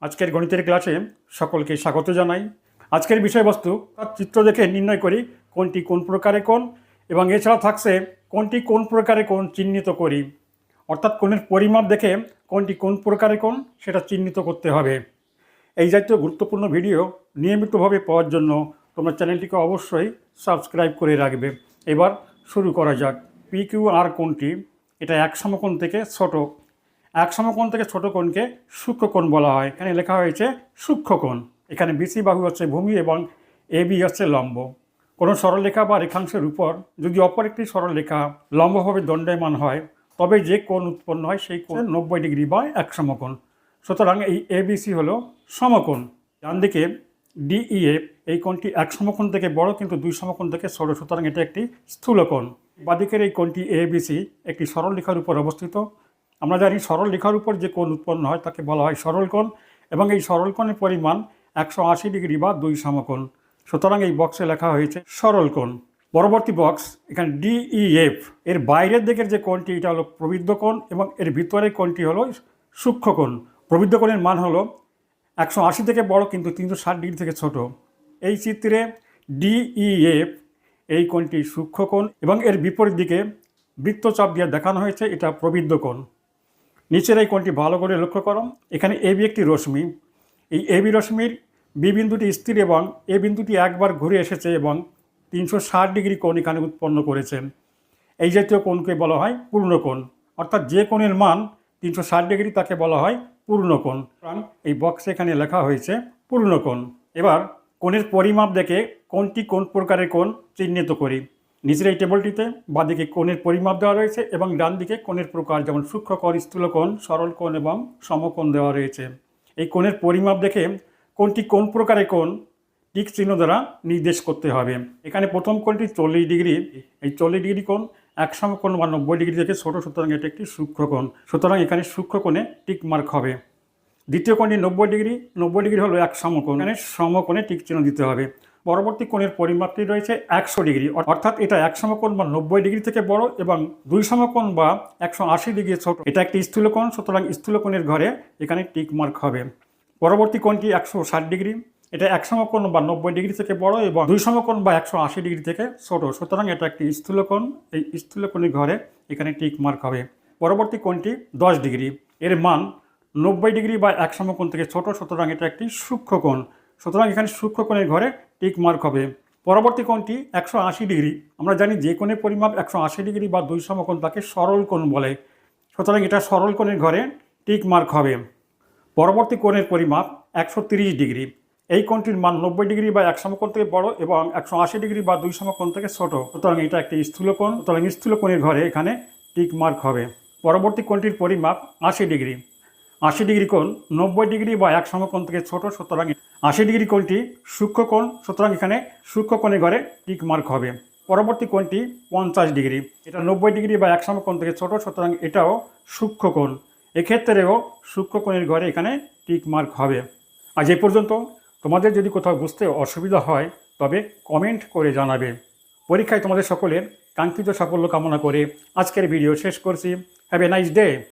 আজকের গণিতের ক্লাসে সকলকে স্বাগত জানাই। আজকের বিষয়বস্তু চিত্র দেখে নির্ণয় করি কোনটি কোন প্রকারে কোণ, এবং এছাড়া থাকছে কোনটি কোন প্রকারে কোণ চিহ্নিত করি, অর্থাৎ কোণের পরিমাপ দেখে কোনটি কোন প্রকারে কোণ সেটা চিহ্নিত করতে হবে। এই জাতীয় গুরুত্বপূর্ণ ভিডিও নিয়মিতভাবে পাওয়ার জন্য তোমরা চ্যানেলটিকে অবশ্যই সাবস্ক্রাইব করে রাখবে। এবার শুরু করা যাক। পি কিউ আর কোণটি, এটা এক সমকোণ থেকে ছোট। এক সমকোণ থেকে ছোট কোণকে সূক্ষ্মকোণ বলা হয়। এখানে লেখা হয়েছে সূক্ষ্মকোণ। এখানে বিসি বাহু হচ্ছে ভূমি এবং এ বি হচ্ছে লম্ব। কোনো সরলরেখা বা রেখাংশের উপর যদি অপর একটি সরলরেখা লম্বভাবে দণ্ডায়মান হয়, তবে যে কোণ উৎপন্ন হয় সেই কোণ 90 ডিগ্রি বা এক সমকোণ। সুতরাং এই এবিসি হলো সমকোণ। ডান দিকে ডিইএফ, এই কোণটি এক সমকোণ থেকে বড় কিন্তু দুই সমকোণ থেকে ছোট, সুতরাং এটা একটি স্থূলকোণ। বাদিকের এই কোণটি এবিসি একটি সরলরেখার উপর অবস্থিত। আমরা জানি সরলরেখার উপর যে কোণ উৎপন্ন হয় তাকে বলা হয় সরলকোণ, এবং এই সরলকোণের পরিমাণ 180 ডিগ্রি বা দুই সমকোণ। সুতরাং এই বক্সে লেখা হয়েছে সরলকোণ। পরবর্তী বক্স, এখানে ডিইএফ, এর বাইরের দিকের যে কোণটি এটা হলো প্রবৃদ্ধ কোণ, এবং এর ভিতরের কোণটি হলো সূক্ষ্মকোণ। প্রবৃদ্ধ কোণের মান হলো 180 থেকে বড় কিন্তু 360 ডিগ্রি থেকে ছোট। এই চিত্রে ডিইএফ এই কোণটি সূক্ষ্মকোণ, এবং এর বিপরীত দিকে বৃত্তচাপ দিয়ে দেখানো হয়েছে এটা প্রবৃদ্ধ কোণ। নিচের এই কোণটি ভালো করে লক্ষ্য করো। এখানে এবি একটি রশ্মি। এই এবি রশ্মির বি বিন্দুটি স্থির এবং এ বিন্দুটি একবার ঘুরে এসেছে এবং 360 ডিগ্রি কোণ এখানে উৎপন্ন করেছে। এই জাতীয় কোণকে বলা হয় পূর্ণকোণ, অর্থাৎ যে কোণের মান 360 ডিগ্রি তাকে বলা হয় পূর্ণকোণ। এই বক্সে এখানে লেখা হয়েছে পূর্ণকোণ। এবার কোণের পরিমাপ দেখে কোনটি কোন প্রকারের কোণ চিহ্নিত করি। নিচের এই টেবিলটিতে বাঁদিকে কোণের পরিমাপ দেওয়া রয়েছে এবং ডান দিকে কোণের প্রকার, যেমন সূক্ষ্মকোণ, স্থূলকোণ, সরলকোণ এবং সমকোণ দেওয়া রয়েছে। এই কোণের পরিমাপ দেখে কোনটি কোন প্রকারের কোণ টিক চিহ্ন দ্বারা নির্দেশ করতে হবে। এখানে প্রথম কোণটি 40 ডিগ্রি। এই 40 ডিগ্রি কোণ এক সমকোণ বা 90 ডিগ্রি থেকে ছোট, সুতরাং এটা একটি সূক্ষ্মকোণ। সুতরাং এখানে সূক্ষ্মকোণে টিক মার্ক হবে। দ্বিতীয় কোণটি 90 ডিগ্রি। 90 ডিগ্রি হলো এক সমকোণ, এখানে সমকোণে টিক চিহ্ন দিতে হবে। পরবর্তী কোণের পরিমাপটি রয়েছে 100 ডিগ্রি, অর্থাৎ এটা এক সমকোণ বা 90 ডিগ্রি থেকে বড় এবং দুই সমকোণ বা 180 ডিগ্রি ছোট। এটা একটি স্থূলকোণ, সুতরাং স্থূলকোণের ঘরে এখানে টিক মার্ক হবে। পরবর্তী কোণটি 160 ডিগ্রি। এটা এক সমকোণ বা 90 ডিগ্রি থেকে বড় এবং দুই সমকোণ বা 180 ডিগ্রি থেকে ছোট, সুতরাং এটা একটি স্থূলকোণ। এই স্থূলকোণের ঘরে এখানে টিক মার্ক হবে। পরবর্তী কোণটি 10 ডিগ্রি। এর মান 90 ডিগ্রি বা এক সমকোণ থেকে ছোট, সুতরাং এটা একটি সূক্ষ্মকোণ। সুতরাং এখানে সূক্ষ্মকোণের ঘরে টিক মার্ক হবে। পরবর্তী কোণটি 180 ডিগ্রি। আমরা জানি যে কোণের পরিমাপ 180 ডিগ্রি বা দুই সমকোণ তাকে সরল কোণ বলে, সুতরাং এটা সরল কোণের ঘরে টিক মার্ক হবে। পরবর্তী কোণের পরিমাপ 130 ডিগ্রি। এই কোণটির মান 90 ডিগ্রি বা এক সমকোণ থেকে বড় এবং 180 ডিগ্রি বা দুই সমকোণ থেকে ছোট, সুতরাং এটা একটি স্থূলকোণ। সুতরাং স্থূলকোণের ঘরে এখানে টিক মার্ক হবে। পরবর্তী কোণটির পরিমাপ 80 ডিগ্রি। 80 ডিগ্রি কোণ 90 ডিগ্রি বা এক সমকোণ থেকে ছোট, সুতরাং 80 ডিগ্রি কোণটি সূক্ষ্মকোণ, সুতরাং এখানে সূক্ষ্মকোণের ঘরে টিক মার্ক হবে। পরবর্তী কোণটি 50 ডিগ্রি। এটা 90 ডিগ্রি বা এক সমকোণ থেকে ছোট, সুতরাং এটাও সূক্ষ্মকোণ। এক্ষেত্রেও সূক্ষ্মকোণের ঘরে এখানে টিক মার্ক হবে। আজ এই পর্যন্ত। তোমাদের যদি কোথাও বুঝতে অসুবিধা হয় তবে কমেন্ট করে জানাবে। পরীক্ষায় তোমাদের সকলের কাঙ্ক্ষিত সাফল্য কামনা করে আজকের ভিডিও শেষ করছি। Have a nice day.